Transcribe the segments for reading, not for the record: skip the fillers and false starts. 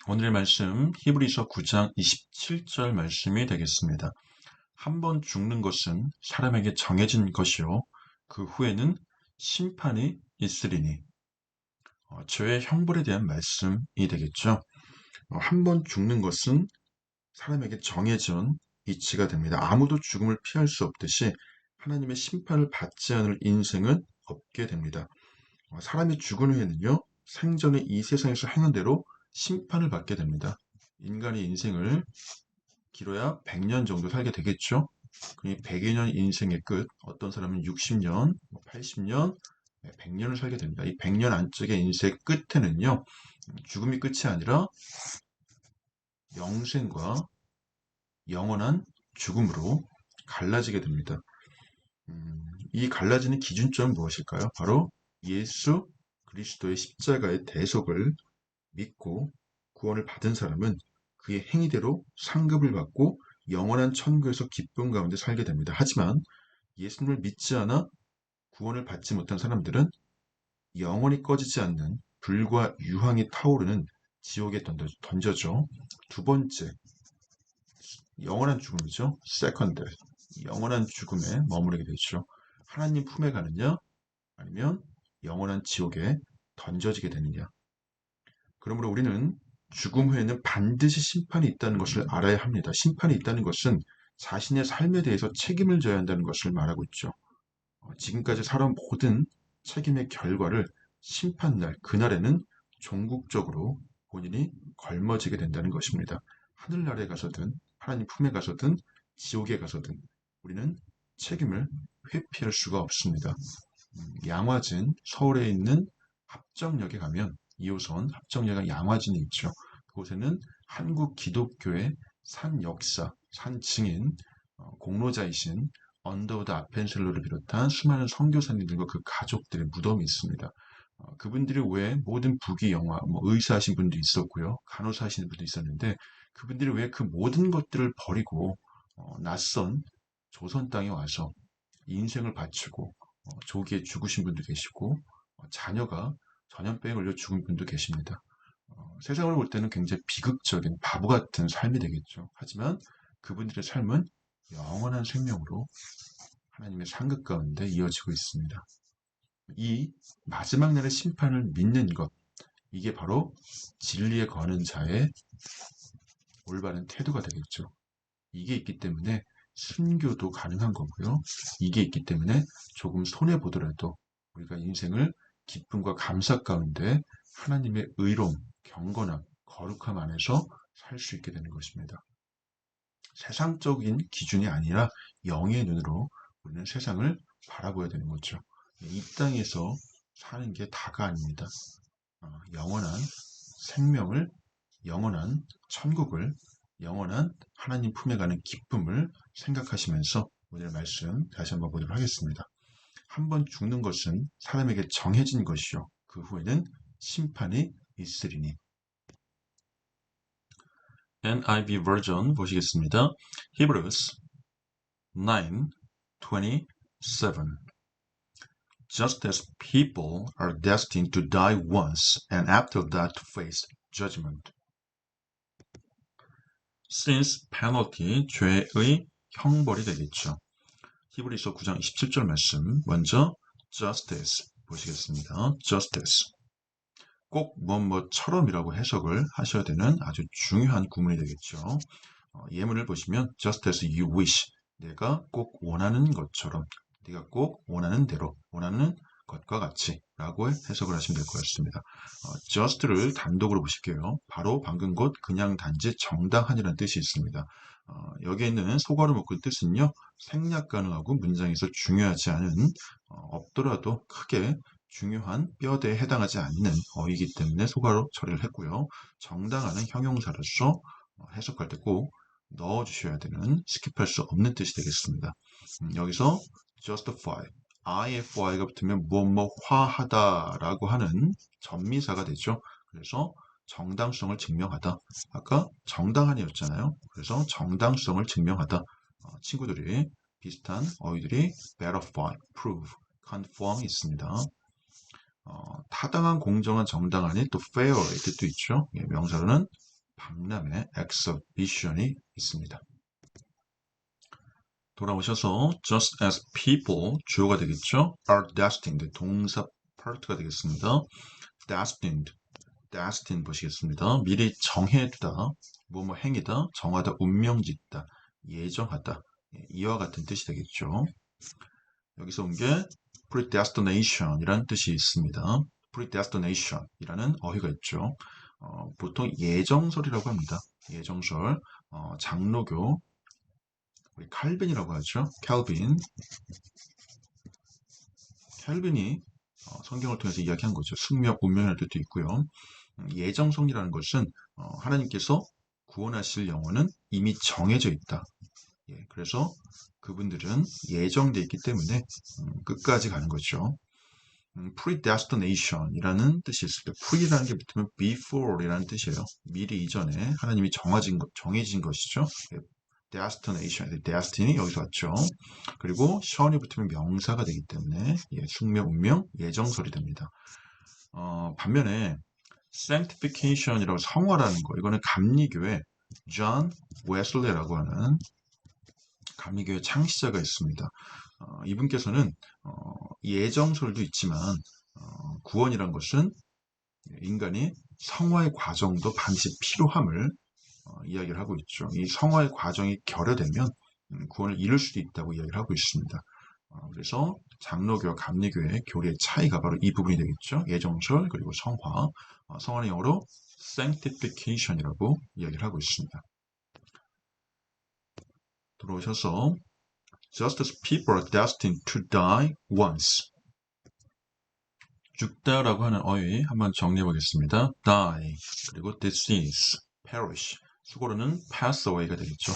오늘의 말씀 히브리서 9장 27절 말씀이 되겠습니다. 한 번 죽는 것은 사람에게 정해진 것이요 그 후에는 심판이 있으리니. 죄의 형벌에 대한 말씀이 되겠죠. 한 번 죽는 것은 사람에게 정해진 이치가 됩니다. 아무도 죽음을 피할 수 없듯이 하나님의 심판을 받지 않을 인생은 없게 됩니다. 사람이 죽은 후에는요, 생전에 이 세상에서 행한 대로 심판을 받게 됩니다. 인간의 인생을 길어야 100년 정도 살게 되겠죠. 그 100여 년 인생의 끝, 어떤 사람은 60년, 80년, 100년을 살게 됩니다. 이 100년 안쪽의 인생 끝에는요, 죽음이 끝이 아니라 영생과 영원한 죽음으로 갈라지게 됩니다. 이 갈라지는 기준점은 무엇일까요? 바로 예수 그리스도의 십자가의 대속을 믿고 구원을 받은 사람은 그의 행위대로 상급을 받고 영원한 천국에서 기쁨 가운데 살게 됩니다. 하지만 예수님을 믿지 않아 구원을 받지 못한 사람들은 영원히 꺼지지 않는 불과 유황이 타오르는 지옥에 던져져 두 번째 영원한 죽음이죠. 세컨드 영원한 죽음에 머무르게 되죠. 하나님 품에 가느냐 아니면 영원한 지옥에 던져지게 되느냐. 그러므로 우리는 죽음 후에는 반드시 심판이 있다는 것을 알아야 합니다. 심판이 있다는 것은 자신의 삶에 대해서 책임을 져야 한다는 것을 말하고 있죠. 지금까지 살아온 모든 책임의 결과를 심판날, 그날에는 종국적으로 본인이 걸머지게 된다는 것입니다. 하늘나라에 가서든 하나님 품에 가서든 지옥에 가서든 우리는 책임을 회피할 수가 없습니다. 양화진, 서울에 있는 합정역에 가면 2호선 합정역에 양화진이 있죠. 그곳에는 한국 기독교의 산 역사, 산 증인, 공로자이신 언더우드 아펜셀러를 비롯한 수많은 선교사님들과 그 가족들의 무덤이 있습니다. 그분들이 왜 모든 부귀 영화, 의사하신 분도 있었고요, 간호사 하시는 분도 있었는데 그분들이 왜 그 모든 것들을 버리고 낯선 조선 땅에 와서 인생을 바치고 조기에 죽으신 분도 계시고 자녀가 전염병에 걸려 죽은 분도 계십니다. 세상을 볼 때는 굉장히 비극적인 바보 같은 삶이 되겠죠. 하지만 그분들의 삶은 영원한 생명으로 하나님의 상급 가운데 이어지고 있습니다. 이 마지막 날의 심판을 믿는 것, 이게 바로 진리에 거는 자의 올바른 태도가 되겠죠. 이게 있기 때문에 순교도 가능한 거고요. 이게 있기 때문에 조금 손해보더라도 우리가 인생을 기쁨과 감사 가운데 하나님의 의로움, 경건함, 거룩함 안에서 살 수 있게 되는 것입니다. 세상적인 기준이 아니라 영의 눈으로 우리는 세상을 바라보아야 되는 거죠. 이 땅에서 사는 게 다가 아닙니다. 영원한 생명을, 영원한 천국을, 영원한 하나님 품에 가는 기쁨을 생각하시면서 오늘 말씀 다시 한번 보도록 하겠습니다. 한 번 죽는 것은 사람에게 정해진 것이요 그 후에는 심판이 있으리니. NIV 버전 보시겠습니다. Hebrews 9:27. Just as people are destined to die once and after that to face judgment. Since penalty, 죄의 형벌이 되겠죠. 히브리서 9장 27절 말씀 먼저 justice 보시겠습니다. justice 꼭 뭐뭐처럼이라고 해석을 하셔야 되는 아주 중요한 구문이 되겠죠. 예문을 보시면 just as you wish 내가 꼭 원하는 것처럼 네가 꼭 원하는 대로 원하는 것과 같이 라고 해석을 하시면 될 것 같습니다. just를 단독으로 보실게요. 바로 방금 곧 그냥 단지 정당한이라는 뜻이 있습니다. 여기에 있는 소괄호 묶은 뜻은요. 생략 가능하고 문장에서 중요하지 않은 없더라도 크게 중요한 뼈대에 해당하지 않는 어이기 때문에 소괄호 처리를 했고요. 정당한은 형용사로서 해석할 때 꼭 넣어주셔야 되는 스킵할 수 없는 뜻이 되겠습니다. 여기서 justify, ify가 붙으면 뭐뭐화하다라고 하는 전미사가 되죠. 그래서 정당성을 증명하다. 아까 정당한이었잖아요. 그래서 정당성을 증명하다. 친구들이 비슷한 어휘들이 verify, prove, conform 있습니다. 타당한, 공정한, 정당한이 또 fair의 뜻도 있죠. 명사로는 박람회 exhibition이 있습니다. 돌아오셔서 just as people 주어가 되겠죠. are destined 동사 파트가 되겠습니다. destined 보시겠습니다. 미리 정해두다, 뭐뭐 행위다, 정하다, 운명짓다, 예정하다, 이와 같은 뜻이 되겠죠. 여기서 온 게 predestination이라는 뜻이 있습니다. predestination이라는 어휘가 있죠. 보통 예정설이라고 합니다. 예정설, 장로교, 우리 칼빈이라고 하죠. 캘빈이 성경을 통해서 이야기한 거죠. 숙명, 운명이라는 뜻도 있고요. 예정성이라는 것은 하나님께서 구원하실 영혼은 이미 정해져 있다. 예, 그래서 그분들은 예정되어 있기 때문에 끝까지 가는 거죠. predestination이라는 뜻이 있을 때 pre라는 게 붙으면 before이라는 뜻이에요. 미리 이전에 하나님이 정해진 것이죠. 예, destination, destiny 여기서 왔죠. 그리고 션이 붙으면 명사가 되기 때문에 예, 숙명, 운명, 예정설이 됩니다. 반면에 sanctification이라고 성화라는 거, 이거는 감리교회 존 웨슬레라고 하는 감리교회 창시자가 있습니다. 이분께서는 예정설도 있지만 구원이란 것은 인간이 성화의 과정도 반드시 필요함을 이야기를 하고 있죠. 이 성화의 과정이 결여되면 구원을 잃을 수도 있다고 이야기를 하고 있습니다. 그래서 장로교와 감리교의 교리의 차이가 바로 이 부분이 되겠죠. 예정설 그리고 성화. 성화는 영어로 sanctification이라고 이야기를 하고 있습니다. 들어오셔서 just as people are destined to die once. 죽다라고 하는 어휘 한번 정리해 보겠습니다. die, 그리고 disease, perish. 수고로는 pass away가 되겠죠.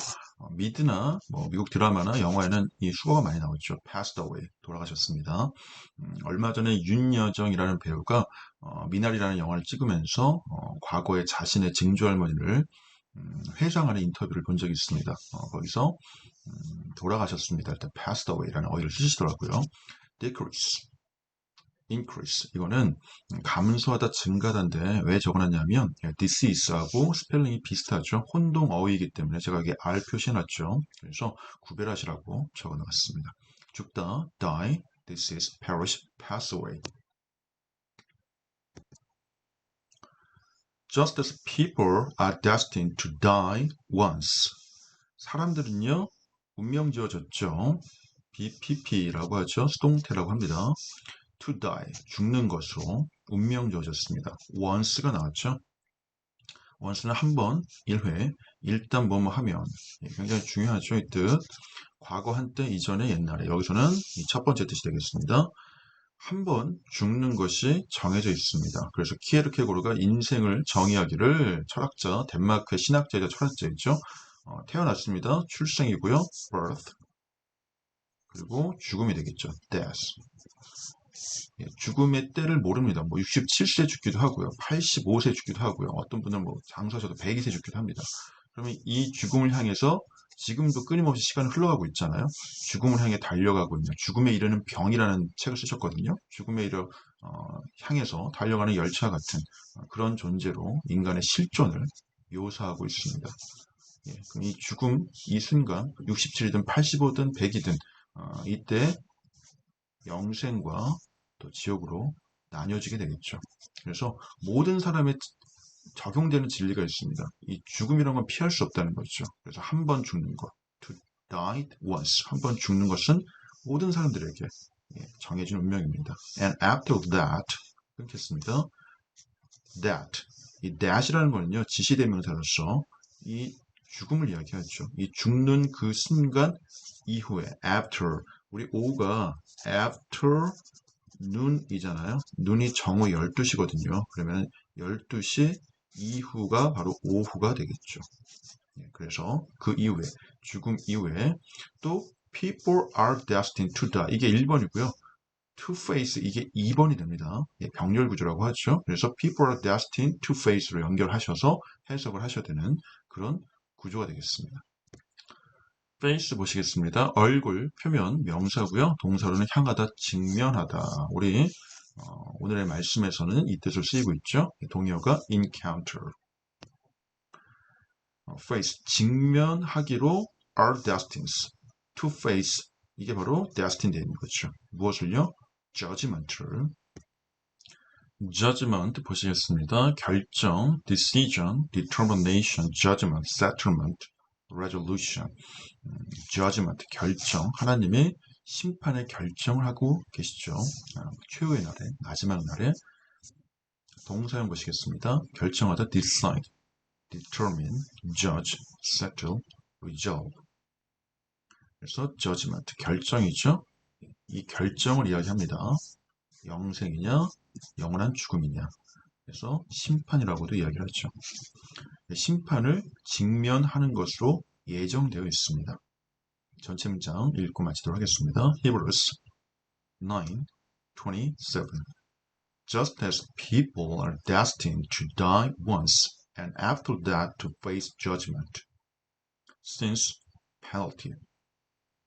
미드나 미국 드라마나 영화에는 이 수고가 많이 나오죠. passed away, 돌아가셨습니다. 얼마 전에 윤여정이라는 배우가 미나리라는 영화를 찍으면서 과거에 자신의 증조할머니를 회상하는 인터뷰를 본 적이 있습니다. 거기서 돌아가셨습니다. 일단 passed away라는 어휘를 쓰시더라고요. decrease, increase 이거는 감소하다, 증가하다인데 왜 적어놨냐면 disease하고 스펠링이 비슷하죠. 혼동 어휘이기 때문에 제가 여기 R 표시해놨죠. 그래서 구별하시라고 적어놨습니다. 죽다, die, disease, perish, pass away. Just as people are destined to die once. 사람들은요, 운명 지어졌죠. BPP라고 하죠. 수동태라고 합니다. To die, 죽는 것으로 운명 지어졌습니다. once가 나왔죠. once는 한 번, 1회, 일단 뭐뭐 하면 굉장히 중요하죠. 이 뜻. 과거, 한때, 이전에, 옛날에. 여기서는 이 첫 번째 뜻이 되겠습니다. 한 번 죽는 것이 정해져 있습니다. 그래서 키에르케고르가 인생을 정의하기를 철학자, 덴마크의 신학자이자 철학자이죠. 태어났습니다. 출생이고요. birth. 그리고 죽음이 되겠죠. death. 예, 죽음의 때를 모릅니다. 67세 죽기도 하고요. 85세 죽기도 하고요. 어떤 분은 장수하셔도 102세 죽기도 합니다. 그러면 이 죽음을 향해서 지금도 끊임없이 시간이 흘러가고 있잖아요. 죽음을 향해 달려가고 있는 죽음에 이르는 병이라는 책을 쓰셨거든요. 죽음에 향해서 달려가는 열차 같은 그런 존재로 인간의 실존을 묘사하고 있습니다. 예, 그럼 이 죽음, 이 순간 67이든 85든 100이든 이때 영생과 또 지옥으로 나뉘어지게 되겠죠. 그래서 모든 사람의 적용되는 진리가 있습니다. 이 죽음이란 건 피할 수 없다는 거죠. 그래서 한 번 죽는 것, to die once, 한 번 죽는 것은 모든 사람들에게 정해진 운명입니다. And after that, 끊겠습니다. That, 이 that이라는 거는요, 지시대명사로서 이 죽음을 이야기하죠. 이 죽는 그 순간 이후에, after, 우리 오후가 after noon이잖아요. 눈이 정오 12시거든요. 그러면 12시 이후가 바로 오후가 되겠죠. 그래서 그 이후에, 죽음 이후에 또 people are destined to die. 이게 1번이고요. to face 이게 2번이 됩니다. 병렬 구조라고 하죠. 그래서 people are destined to face로 연결하셔서 해석을 하셔야 되는 그런 구조가 되겠습니다. face 보시겠습니다. 얼굴, 표면, 명사고요. 동사로는 향하다, 직면하다. 우리 오늘의 말씀에서는 이 뜻을 쓰이고 있죠. 동의어가 encounter. face, 직면하기로 are destined. to face, 이게 바로 destined 되는 거죠. 무엇을요? judgment를. judgment 보시겠습니다. 결정, decision, determination, judgment, settlement, resolution. judgment, 결정. 하나님이 심판의 결정을 하고 계시죠. 최후의 날에, 마지막 날에. 동사형 보시겠습니다. 결정하다, decide, determine, judge, settle, resolve. 그래서 judgment, 결정이죠. 이 결정을 이야기합니다. 영생이냐, 영원한 죽음이냐. 그래서 심판이라고도 이야기를 하죠. 심판을 직면하는 것으로 예정되어 있습니다. 전체 문장 읽고 마치도록 하겠습니다. Hebrews 9:27. Just as people are destined to die once, and after that to face judgment, since penalty